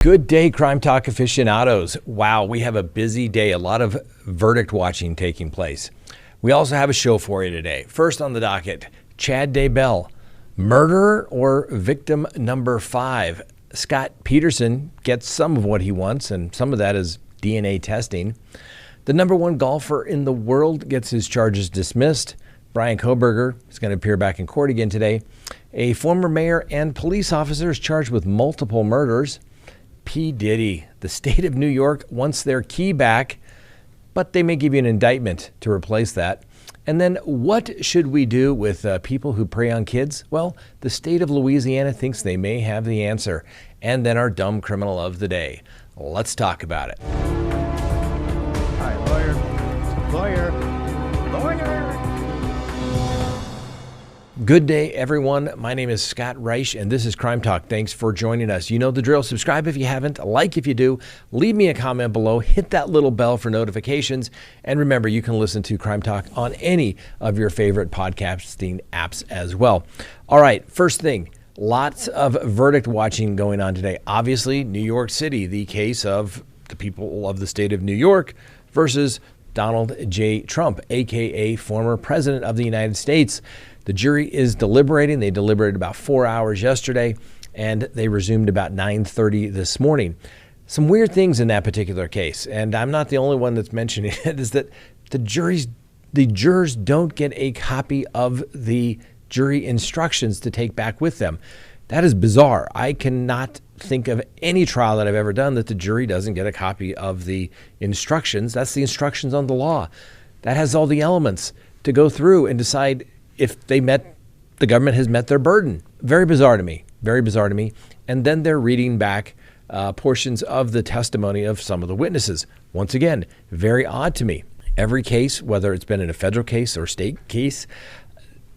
Good day, Crime Talk aficionados. Wow, we have a busy day, a lot of verdict watching taking place. We also have a show for you today. First on the docket, Chad Daybell, murderer or victim number 5. Scott Peterson gets some of what he wants, and some of that is DNA testing. The number 1 golfer in the world gets his charges dismissed. Bryan Kohberger is going to appear back in court again today. A former mayor and police officer is charged with multiple murders. P. Diddy, the state of New York wants their key back, but they may give you an indictment to replace that. And then what should we do with people who prey on kids? Well, the state of Louisiana thinks they may have the answer. And then our dumb criminal of the day. Let's talk about it. Hi, lawyer. Good day, everyone. My name is Scott Reich, and this is Crime Talk. Thanks for joining us. You know the drill. Subscribe if you haven't, like if you do, leave me a comment below, hit that little bell for notifications, and remember, you can listen to Crime Talk on any of your favorite podcasting apps as well. All right, first thing, lots of verdict watching going on today. Obviously, New York City, the case of the people of the state of New York versus Donald J. Trump, a.k.a. former president of the United States. The jury is deliberating. They deliberated about 4 hours yesterday, and they resumed about 9:30 this morning. Some weird things in that particular case, and I'm not the only one that's mentioning it, is that the jurors don't get a copy of the jury instructions to take back with them. That is bizarre. I cannot think of any trial that I've ever done that the jury doesn't get a copy of the instructions. That's the instructions on the law. That has all the elements to go through and decide if the government has met their burden. Very bizarre to me, very bizarre to me. And then they're reading back portions of the testimony of some of the witnesses. Once again, very odd to me. Every case, whether it's been in a federal case or state case,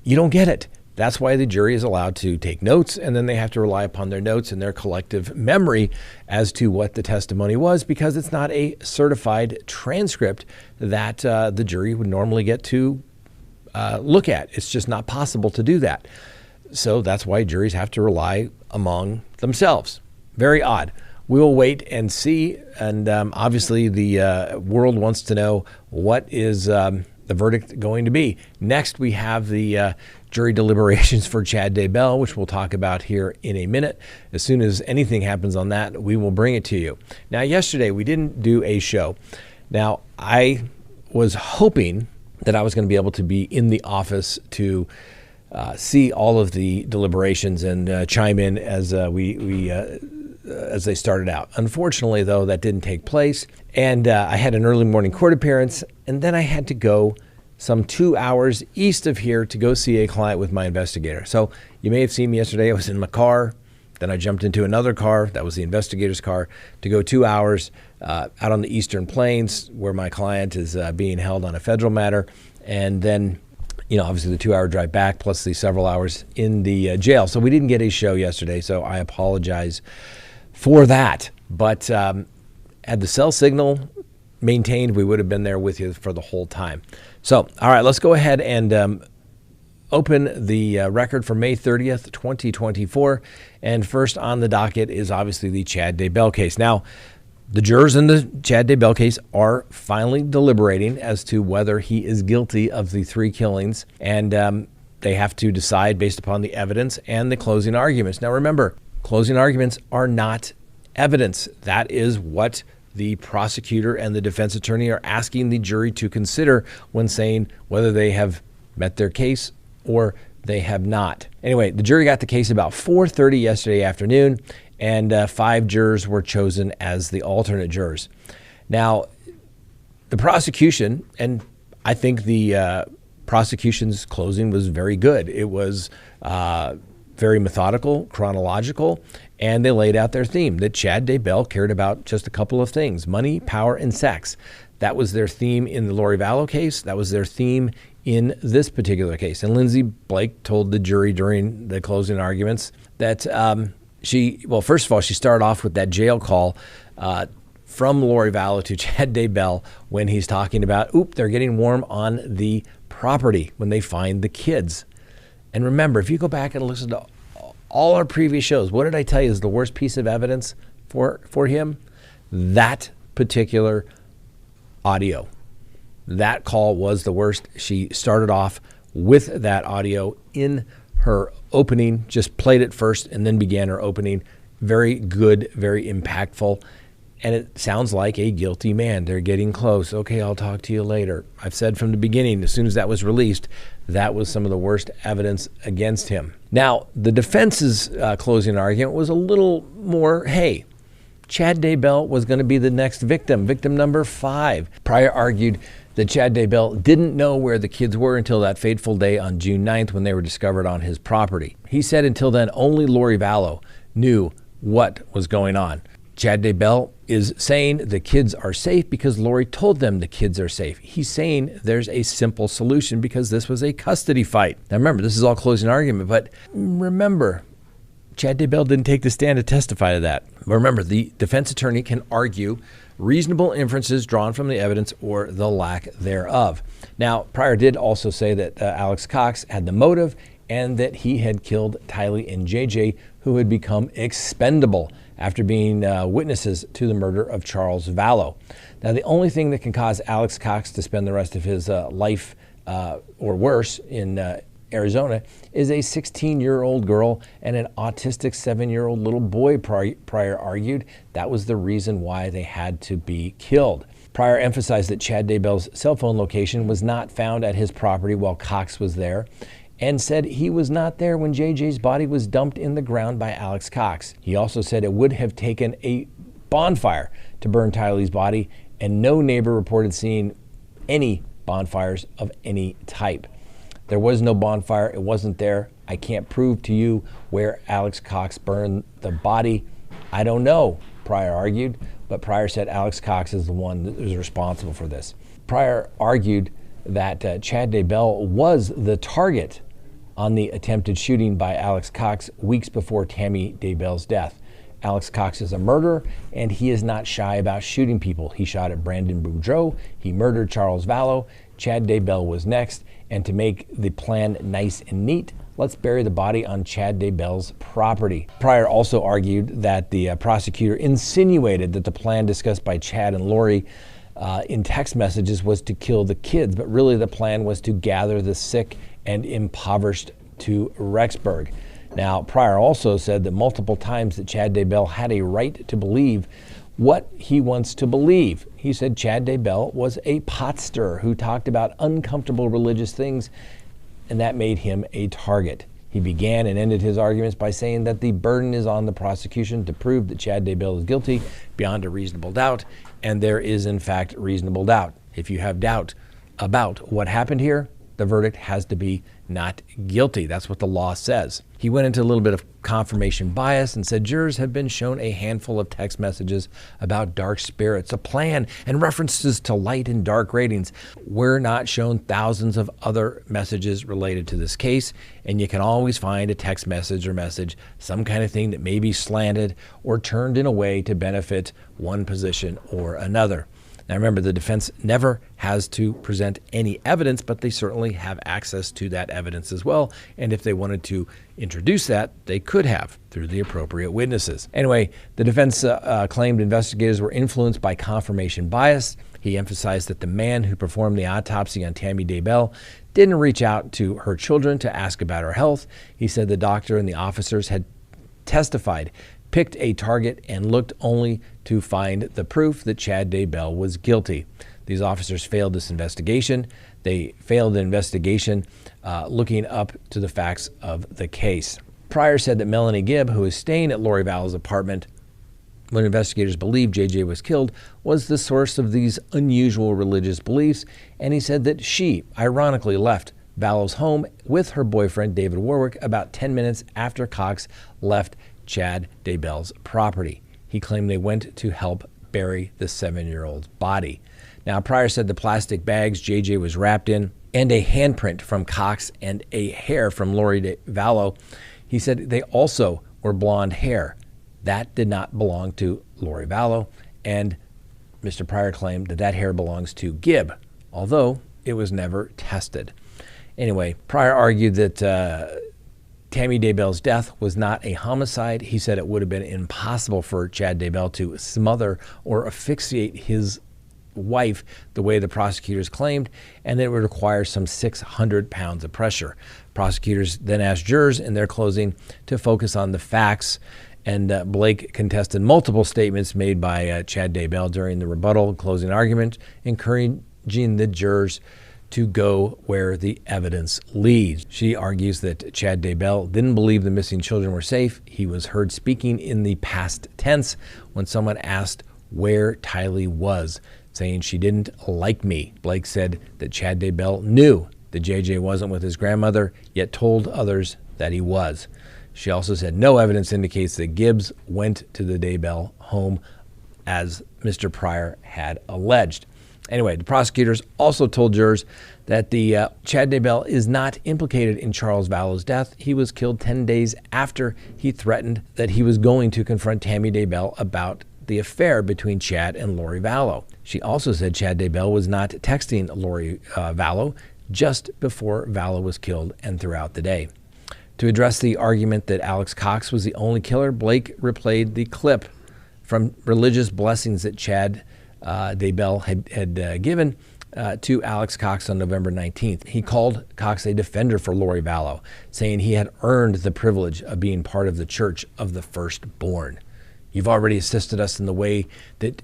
you don't get it. That's why the jury is allowed to take notes, and then they have to rely upon their notes and their collective memory as to what the testimony was, because it's not a certified transcript that the jury would normally get to look at. It's just not possible to do that. So that's why juries have to rely among themselves. Very odd. We'll wait and see. And obviously the world wants to know what is the verdict going to be. Next, we have the jury deliberations for Chad Daybell, which we'll talk about here in a minute. As soon as anything happens on that, we will bring it to you. Now, yesterday, we didn't do a show. Now, I was hoping that I was going to be able to be in the office to see all of the deliberations and chime in as as they started out. Unfortunately, though, that didn't take place, and I had an early morning court appearance, and then I had to go some 2 hours east of here to go see a client with my investigator. So you may have seen me yesterday. I was in my car. Then I jumped into another car. That was the investigator's car to go 2 hours out on the Eastern Plains where my client is being held on a federal matter. And then, obviously the 2 hour drive back plus the several hours in the jail. So we didn't get a show yesterday. So I apologize for that. But had the cell signal maintained, we would have been there with you for the whole time. So, all right, let's go ahead and open the record for May 30th, 2024. And first on the docket is obviously the Chad Daybell case. Now, the jurors in the Chad Daybell case are finally deliberating as to whether he is guilty of the 3 killings. And they have to decide based upon the evidence and the closing arguments. Now, remember, closing arguments are not evidence. That is what the prosecutor and the defense attorney are asking the jury to consider when saying whether they have met their case or they have not. Anyway, the jury got the case about 4:30 yesterday afternoon, and 5 jurors were chosen as the alternate jurors. Now, the prosecution, and I think the prosecution's closing was very good. It was very methodical, chronological, and they laid out their theme that Chad Daybell cared about just a couple of things: money, power, and sex. That was their theme in the Lori Vallow case. That was their theme in this particular case. And Lindsay Blake told the jury during the closing arguments that first of all, she started off with that jail call from Lori Vallow to Chad Daybell when he's talking about, they're getting warm on the property when they find the kids. And remember, if you go back and listen to all our previous shows, what did I tell you is the worst piece of evidence? for him? That particular audio. That call was the worst. She started off with that audio in her opening, just played it first and then began her opening. Very good, very impactful. And it sounds like a guilty man. They're getting close. Okay, I'll talk to you later. I've said from the beginning, as soon as that was released, that was some of the worst evidence against him. Now, the defense's closing argument was a little more, hey, Chad Daybell was going to be the next victim, victim number 5. Pryor argued that Chad Daybell didn't know where the kids were until that fateful day on June 9th when they were discovered on his property. He said until then, only Lori Vallow knew what was going on. Chad Daybell is saying the kids are safe because Lori told them the kids are safe. He's saying there's a simple solution because this was a custody fight. Now remember, this is all closing argument, but remember, Chad Daybell didn't take the stand to testify to that. But remember, the defense attorney can argue reasonable inferences drawn from the evidence or the lack thereof. Now, Pryor did also say that Alex Cox had the motive and that he had killed Tylee and JJ, who had become expendable after being witnesses to the murder of Charles Vallow. Now, the only thing that can cause Alex Cox to spend the rest of his life or worse in Arizona is a 16-year-old girl and an autistic 7-year-old little boy, Pryor argued. That was the reason why they had to be killed. Pryor emphasized that Chad Daybell's cell phone location was not found at his property while Cox was there, and said he was not there when JJ's body was dumped in the ground by Alex Cox. He also said it would have taken a bonfire to burn Tylee's body, and no neighbor reported seeing any bonfires of any type. There was no bonfire. It wasn't there. I can't prove to you where Alex Cox burned the body. I don't know, Pryor argued, but Pryor said Alex Cox is the one that was responsible for this. Pryor argued that Chad Daybell was the target on the attempted shooting by Alex Cox weeks before Tammy Daybell's death. Alex Cox is a murderer, and he is not shy about shooting people. He shot at Brandon Boudreaux. He murdered Charles Vallow. Chad Daybell was next, and to make the plan nice and neat, let's bury the body on Chad Daybell's property. Pryor also argued that the prosecutor insinuated that the plan discussed by Chad and Lori in text messages was to kill the kids, but really the plan was to gather the sick and impoverished to Rexburg. Now, Pryor also said that multiple times that Chad Daybell had a right to believe what he wants to believe. He said Chad Daybell was a pot stirrer who talked about uncomfortable religious things, and that made him a target. He began and ended his arguments by saying that the burden is on the prosecution to prove that Chad Daybell is guilty beyond a reasonable doubt, and there is in fact reasonable doubt. If you have doubt about what happened here, the verdict has to be not guilty. That's what the law says. He went into a little bit of confirmation bias and said jurors have been shown a handful of text messages about dark spirits, a plan, and references to light and dark ratings. We're not shown thousands of other messages related to this case, and you can always find a text message or message, some kind of thing that may be slanted or turned in a way to benefit one position or another. Now remember, the defense never has to present any evidence, but they certainly have access to that evidence as well. And if they wanted to introduce that, they could have through the appropriate witnesses. Anyway, the defense claimed investigators were influenced by confirmation bias. He emphasized that the man who performed the autopsy on Tammy Daybell didn't reach out to her children to ask about her health. He said the doctor and the officers had testified, picked a target, and looked only to find the proof that Chad Daybell was guilty. These officers failed this investigation. They failed the investigation looking up to the facts of the case. Pryor said that Melanie Gibb, who was staying at Lori Vallow's apartment when investigators believed JJ was killed, was the source of these unusual religious beliefs, and he said that she, ironically, left Vallow's home with her boyfriend, David Warwick, about 10 minutes after Cox left Chad Daybell's property. He claimed they went to help bury the 7-year-old's body. Now, Pryor said the plastic bags JJ was wrapped in and a handprint from Cox and a hair from Lori Vallow. He said they also were blonde hair. That did not belong to Lori Vallow, and Mr. Pryor claimed that that hair belongs to Gibb, although it was never tested. Anyway, Pryor argued that Tammy Daybell's death was not a homicide. He said it would have been impossible for Chad Daybell to smother or asphyxiate his wife the way the prosecutors claimed, and that it would require some 600 pounds of pressure. Prosecutors then asked jurors in their closing to focus on the facts, and Blake contested multiple statements made by Chad Daybell during the rebuttal closing argument, encouraging the jurors to go where the evidence leads. She argues that Chad Daybell didn't believe the missing children were safe. He was heard speaking in the past tense when someone asked where Tylee was, saying she didn't like me. Blake said that Chad Daybell knew that JJ wasn't with his grandmother, yet told others that he was. She also said no evidence indicates that Gibbs went to the Daybell home as Mr. Pryor had alleged. Anyway, the prosecutors also told jurors that the Chad Daybell is not implicated in Charles Vallow's death. He was killed 10 days after he threatened that he was going to confront Tammy Daybell about the affair between Chad and Lori Vallow. She also said Chad Daybell was not texting Lori Vallow just before Vallow was killed and throughout the day. To address the argument that Alex Cox was the only killer, Blake replayed the clip from religious blessings that Chad Daybell had given to Alex Cox on November 19th. He called Cox a defender for Lori Vallow, saying he had earned the privilege of being part of the Church of the Firstborn. You've already assisted us in the way that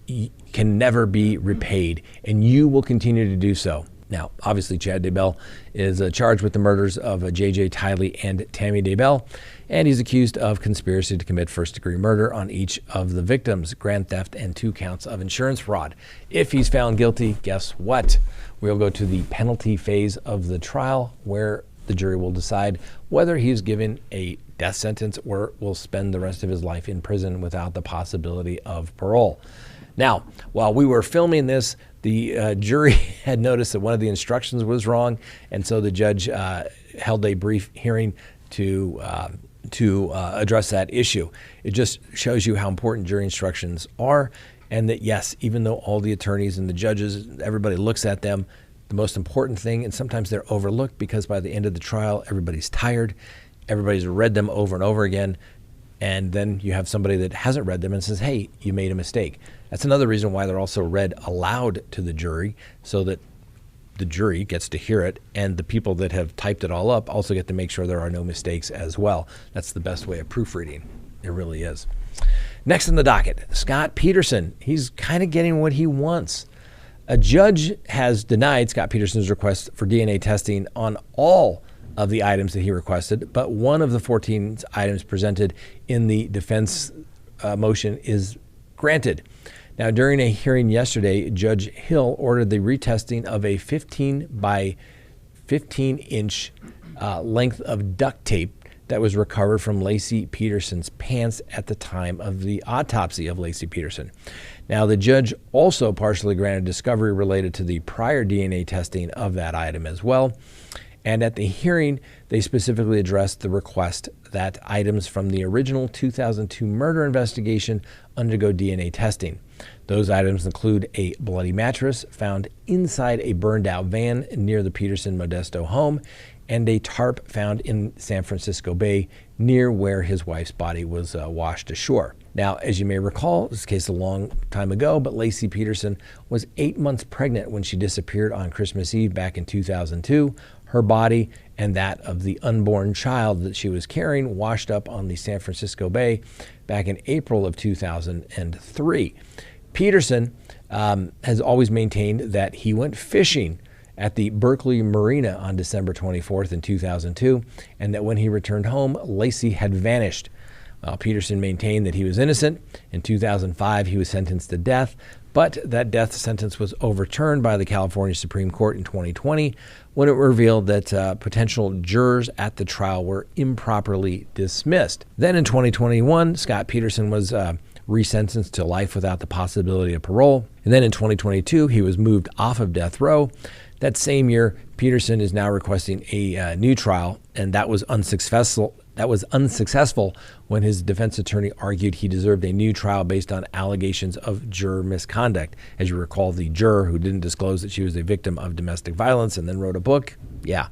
can never be repaid, and you will continue to do so. Now, obviously, Chad Daybell is charged with the murders of JJ, Tylee, and Tammy Daybell, and he's accused of conspiracy to commit first-degree murder on each of the victims, grand theft, and 2 counts of insurance fraud. If he's found guilty, guess what? We'll go to the penalty phase of the trial, where the jury will decide whether he's given a death sentence or will spend the rest of his life in prison without the possibility of parole. Now, while we were filming this, the jury had noticed that one of the instructions was wrong, and so the judge held a brief hearing to address that issue. It just shows you how important jury instructions are, and that yes, even though all the attorneys and the judges, everybody looks at them, the most important thing, and sometimes they're overlooked because by the end of the trial, everybody's tired, everybody's read them over and over again, and then you have somebody that hasn't read them and says, hey, you made a mistake. That's another reason why they're also read aloud to the jury, so that the jury gets to hear it, and the people that have typed it all up also get to make sure there are no mistakes as well. That's the best way of proofreading. It really is. Next in the docket, Scott Peterson. He's kind of getting what he wants. A judge has denied Scott Peterson's request for DNA testing on all of the items that he requested, but one of the 14 items presented in the defense motion is granted. Now, during a hearing yesterday, Judge Hill ordered the retesting of a 15 by 15-inch length of duct tape that was recovered from Laci Peterson's pants at the time of the autopsy of Laci Peterson. Now, the judge also partially granted discovery related to the prior DNA testing of that item as well. And at the hearing, they specifically addressed the request that items from the original 2002 murder investigation undergo DNA testing. Those items include a bloody mattress found inside a burned-out van near the Peterson Modesto home and a tarp found in San Francisco Bay near where his wife's body was washed ashore. Now, as you may recall, this case a long time ago, but Laci Peterson was 8 months pregnant when she disappeared on Christmas Eve back in 2002. Her body and that of the unborn child that she was carrying washed up on the San Francisco Bay back in April of 2003. Peterson has always maintained that he went fishing at the Berkeley Marina on December 24th in 2002, and that when he returned home, Laci had vanished. Peterson maintained that he was innocent. In 2005, he was sentenced to death, but that death sentence was overturned by the California Supreme Court in 2020 when it revealed that potential jurors at the trial were improperly dismissed. Then in 2021, Scott Peterson was resentenced to life without the possibility of parole. And then in 2022, he was moved off of death row. That same year, Peterson is now requesting a new trial, and that was unsuccessful. When his defense attorney argued he deserved a new trial based on allegations of juror misconduct. As you recall, the juror who didn't disclose that she was a victim of domestic violence and then wrote a book. Yeah,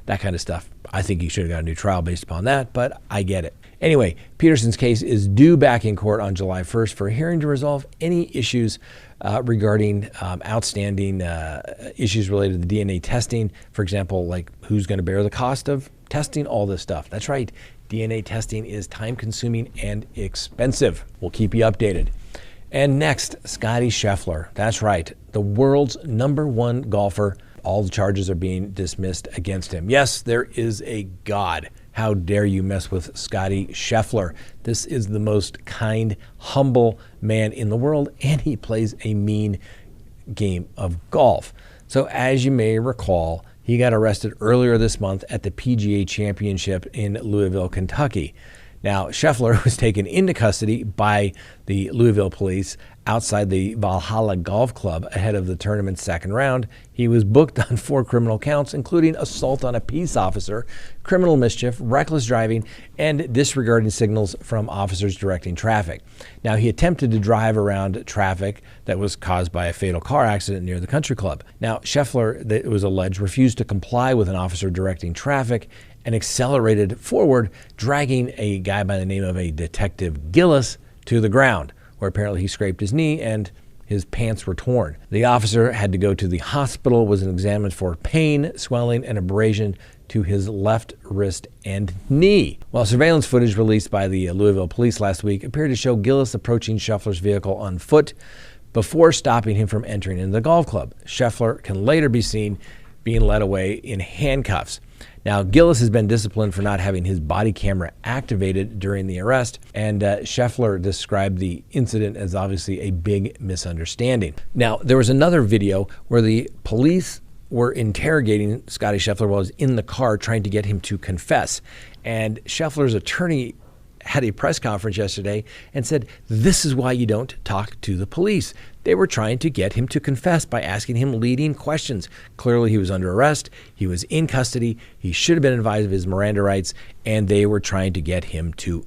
that kind of stuff. I think he should have got a new trial based upon that, but I get it. Anyway, Peterson's case is due back in court on July 1st for a hearing to resolve any issues regarding outstanding issues related to DNA testing. For example, like who's going to bear the cost of testing, all this stuff. That's right. DNA testing is time-consuming and expensive. We'll keep you updated. And next, Scottie Scheffler. That's right. The world's #1 golfer. All the charges are being dismissed against him. Yes, there is a God. How dare you mess with Scottie Scheffler? This is the most kind, humble man in the world, and he plays a mean game of golf. So as you may recall, he got arrested earlier this month at the PGA Championship in Louisville, Kentucky. Now, Scheffler was taken into custody by the Louisville police outside the Valhalla Golf Club ahead of the tournament's second round. He was booked on 4 criminal counts, including assault on a peace officer, criminal mischief, reckless driving, and disregarding signals from officers directing traffic. Now, he attempted to drive around traffic that was caused by a fatal car accident near the country club. Now, Scheffler, it was alleged, refused to comply with an officer directing traffic and accelerated forward, dragging a guy by the name of a Detective Gillis to the ground, where apparently he scraped his knee and his pants were torn. The officer had to go to the hospital, was examined for pain, swelling, and abrasion to his left wrist and knee. While surveillance footage released by the Louisville police last week appeared to show Gillis approaching Scheffler's vehicle on foot before stopping him from entering into the golf club. Scheffler can later be seen being led away in handcuffs. Now, Gillis has been disciplined for not having his body camera activated during the arrest, and Scheffler described the incident as obviously a big misunderstanding. Now, there was another video where the police were interrogating Scottie Scheffler while he was in the car trying to get him to confess, and Scheffler's attorney had a press conference yesterday and said, this is why you don't talk to the police. They were trying to get him to confess by asking him leading questions. Clearly, he was under arrest. He was in custody. He should have been advised of his Miranda rights, and they were trying to get him to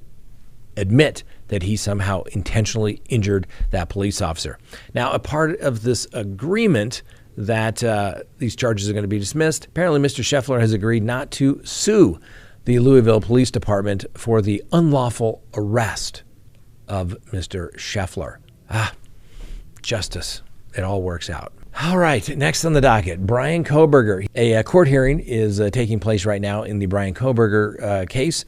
admit that he somehow intentionally injured that police officer. Now, a part of this agreement that these charges are going to be dismissed, apparently Mr. Scheffler has agreed not to sue the Louisville Police Department for the unlawful arrest of Mr. Scheffler. Justice. It all works out. All right, next on the docket, Bryan Kohberger. A court hearing is taking place right now in the Bryan Kohberger case,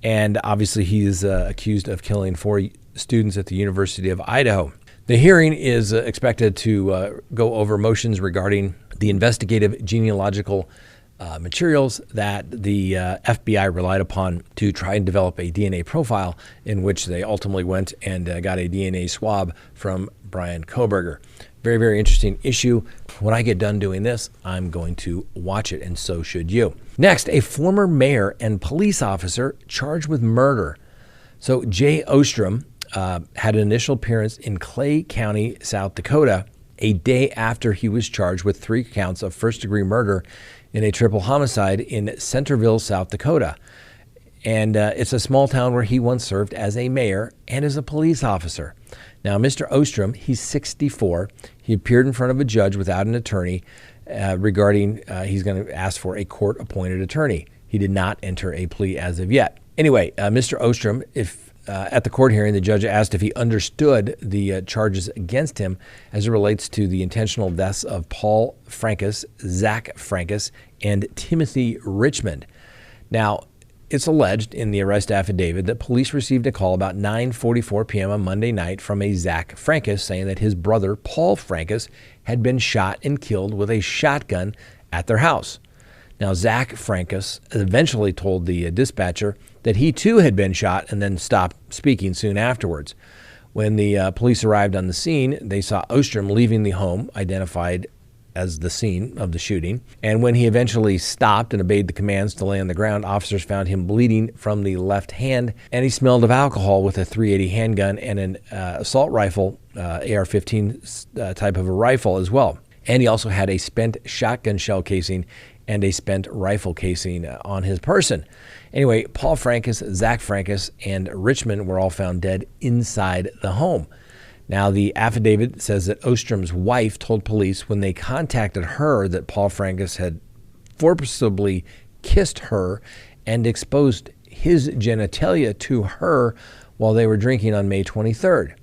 and obviously he is accused of killing 4 students at the University of Idaho. The hearing is expected to go over motions regarding the investigative genealogical materials that the FBI relied upon to try and develop a DNA profile, in which they ultimately went and got a DNA swab from Bryan Kohberger. Very, very interesting issue. When I get done doing this, I'm going to watch it, and so should you. Next, a former mayor and police officer charged with murder. So Jay Ostrom had an initial appearance in Clay County, South Dakota, a day after he was charged with 3 counts of first-degree murder in a triple homicide in Centerville, South Dakota. And it's a small town where he once served as a mayor and as a police officer. Now, Mr. Ostrom, he's 64. He appeared in front of a judge without an attorney regarding he's going to ask for a court-appointed attorney. He did not enter a plea as of yet. Anyway, Mr. Ostrom, at the court hearing, the judge asked if he understood the charges against him as it relates to the intentional deaths of Paul Frankus, Zach Frankus, and Timothy Richmond. Now, it's alleged in the arrest affidavit that police received a call about 9:44 p.m. on Monday night from a Zach Frankus saying that his brother, Paul Frankus, had been shot and killed with a shotgun at their house. Now, Zach Frankus eventually told the dispatcher that he too had been shot and then stopped speaking soon afterwards. When the police arrived on the scene, they saw Ostrom leaving the home, identified as the scene of the shooting. And when he eventually stopped and obeyed the commands to lay on the ground, officers found him bleeding from the left hand, and he smelled of alcohol with a .380 handgun and an assault rifle, AR-15 type of a rifle as well. And he also had a spent shotgun shell casing and a spent rifle casing on his person. Anyway, Paul Frankus, Zach Frankus, and Richmond were all found dead inside the home. Now, the affidavit says that Ostrom's wife told police when they contacted her that Paul Frankus had forcibly kissed her and exposed his genitalia to her while they were drinking on May 23rd.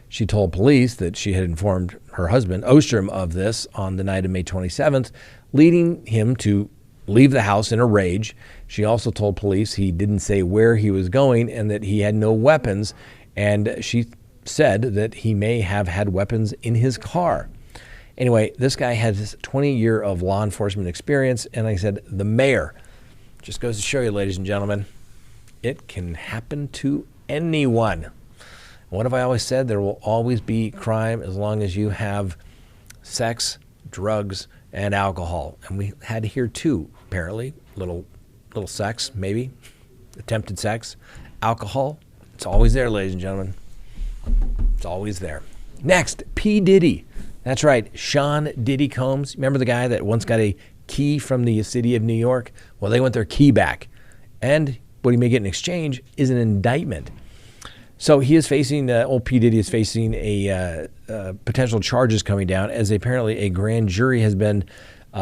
She told police that she had informed her husband, Ostrom, of this on the night of May 27th, leading him to leave the house in a rage. She also told police he didn't say where he was going and that he had no weapons, and she said that he may have had weapons in his car. Anyway, this guy has 20 years of law enforcement experience, and like I said, the mayor. Just goes to show you, ladies and gentlemen, it can happen to anyone. What have I always said? There will always be crime as long as you have sex, drugs, and alcohol. And we had here too, apparently. Little sex, maybe. Attempted sex. Alcohol. It's always there, ladies and gentlemen. It's always there. Next, P. Diddy. That's right, Sean Diddy Combs. Remember the guy that once got a key from the city of New York? Well, they want their key back. And what he may get in exchange is an indictment. So he is facing, old P. Diddy is facing a potential charges coming down, as apparently a grand jury has been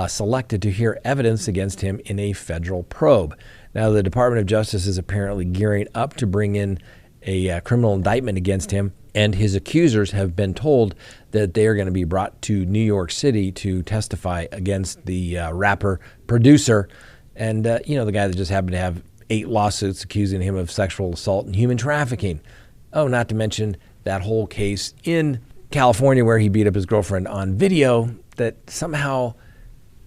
selected to hear evidence against him in a federal probe. Now, the Department of Justice is apparently gearing up to bring in a criminal indictment against him, and his accusers have been told that they are going to be brought to New York City to testify against the rapper producer and, the guy that just happened to have 8 lawsuits accusing him of sexual assault and human trafficking. Oh, not to mention that whole case in California where he beat up his girlfriend on video, that somehow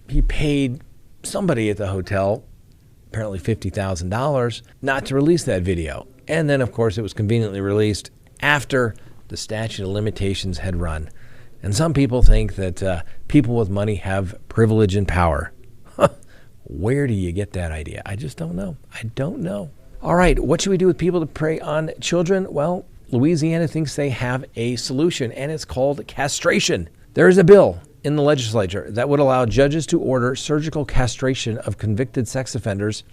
he paid somebody at the hotel, apparently $50,000, not to release that video. And then, of course, it was conveniently released after the statute of limitations had run. And some people think that people with money have privilege and power. Where do you get that idea? I just don't know. I don't know. All right, what should we do with people that prey on children? Well, Louisiana thinks they have a solution, and it's called castration. There is a bill in the legislature that would allow judges to order surgical castration of convicted sex offenders,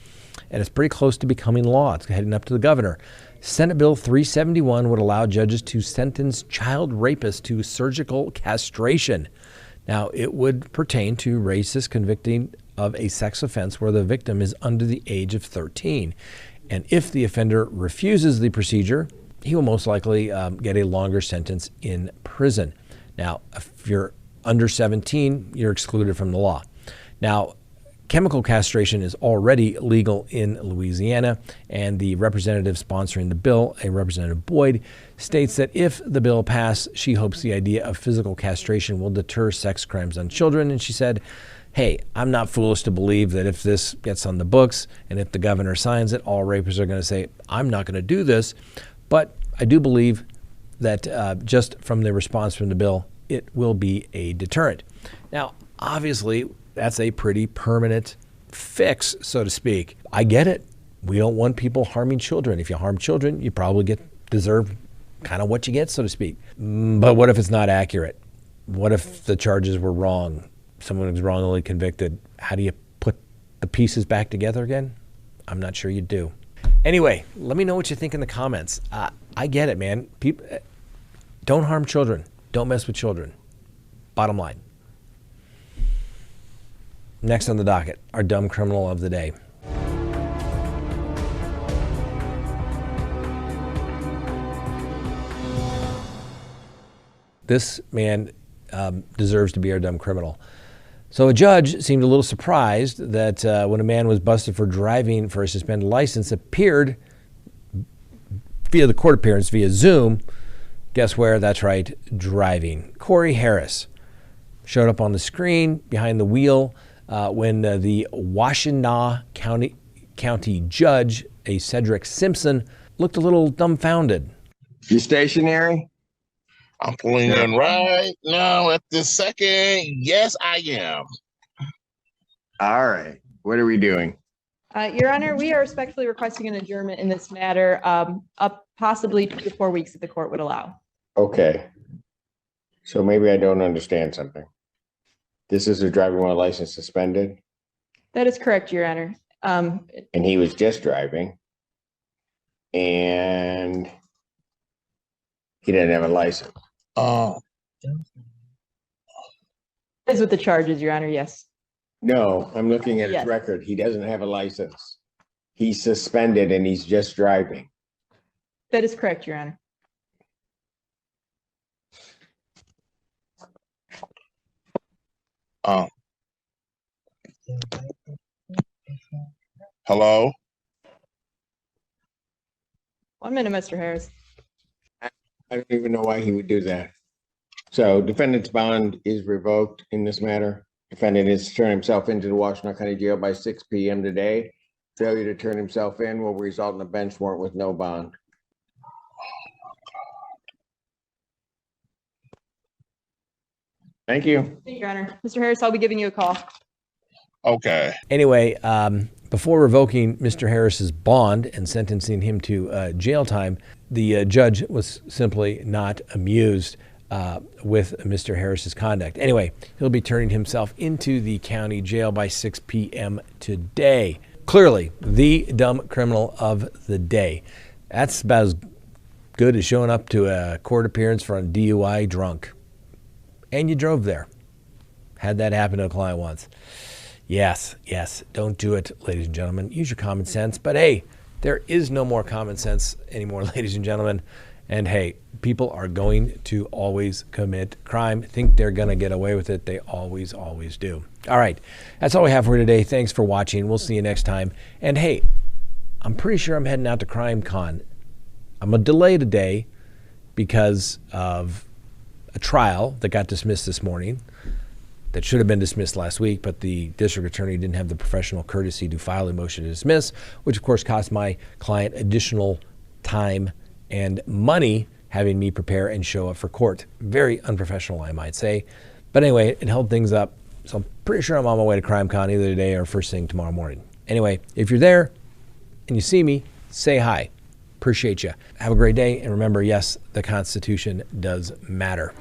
and it's pretty close to becoming law. It's heading up to the governor. Senate Bill 371 would allow judges to sentence child rapists to surgical castration. Now, it would pertain to rapists convicting of a sex offense where the victim is under the age of 13. And if the offender refuses the procedure, he will most likely get a longer sentence in prison. Now, if you're under 17, you're excluded from the law. Now, chemical castration is already legal in Louisiana, and the representative sponsoring the bill, a Representative Boyd, states that if the bill passes, she hopes the idea of physical castration will deter sex crimes on children. And she said, hey, I'm not foolish to believe that if this gets on the books and if the governor signs it, all rapists are going to say, I'm not going to do this. But I do believe that just from the response from the bill, it will be a deterrent. Now, obviously, that's a pretty permanent fix, so to speak. I get it. We don't want people harming children. If you harm children, you probably deserve kind of what you get, so to speak. But what if it's not accurate? What if the charges were wrong? Someone was wrongly convicted. How do you put the pieces back together again? I'm not sure you do. Anyway, let me know what you think in the comments. I get it, man. People, don't harm children. Don't mess with children. Bottom line. Next on the docket, our dumb criminal of the day. This man deserves to be our dumb criminal. So a judge seemed a little surprised that when a man was busted for driving for a suspended license, appeared via the court appearance via Zoom. Guess where? That's right, driving. Corey Harris showed up on the screen behind the wheel when the Washtenaw County judge, a Cedric Simpson, looked a little dumbfounded. You stationary? I'm pulling in right now at this second. Yes, I am. All right. What are we doing? Your Honor, we are respectfully requesting an adjournment in this matter, up possibly 2 to 4 weeks if the court would allow. Okay. So maybe I don't understand something. This is a driving while license suspended? That is correct, Your Honor. And he was just driving. And he didn't have a license. Is with the charges, Your Honor, yes. No, I'm looking at his Yes. record. He doesn't have a license. He's suspended and he's just driving. That is correct, Your Honor. Hello? 1 minute, Mr. Harris. I don't even know why he would do that. So defendant's bond is revoked in this matter. Defendant is to turn himself into the Washington County Jail by 6 p.m. today. Failure to turn himself in will result in a bench warrant with no bond. Thank you. Thank you, Your Honor. Mr. Harris, I'll be giving you a call. Okay. Anyway, before revoking Mr. Harris's bond and sentencing him to jail time, the judge was simply not amused with Mr. Harris's conduct. Anyway, he'll be turning himself into the county jail by 6 p.m. today. Clearly, the dumb criminal of the day. That's about as good as showing up to a court appearance for a DUI drunk. And you drove there. Had that happen to a client once. Yes, don't do it, ladies and gentlemen. Use your common sense. But hey, there is no more common sense anymore, ladies and gentlemen. And hey, people are going to always commit crime, think they're going to get away with it. They always do. All right, that's all we have for today. Thanks for watching. We'll see you next time. And hey, I'm pretty sure I'm heading out to CrimeCon. I'm going to delay today because of a trial that got dismissed this morning that should have been dismissed last week, but the district attorney didn't have the professional courtesy to file a motion to dismiss, which of course cost my client additional time and money having me prepare and show up for court. Very unprofessional, I might say. But anyway, it held things up. So I'm pretty sure I'm on my way to CrimeCon either today or first thing tomorrow morning. Anyway, if you're there and you see me, say hi. Appreciate you. Have a great day. And remember, yes, the Constitution does matter.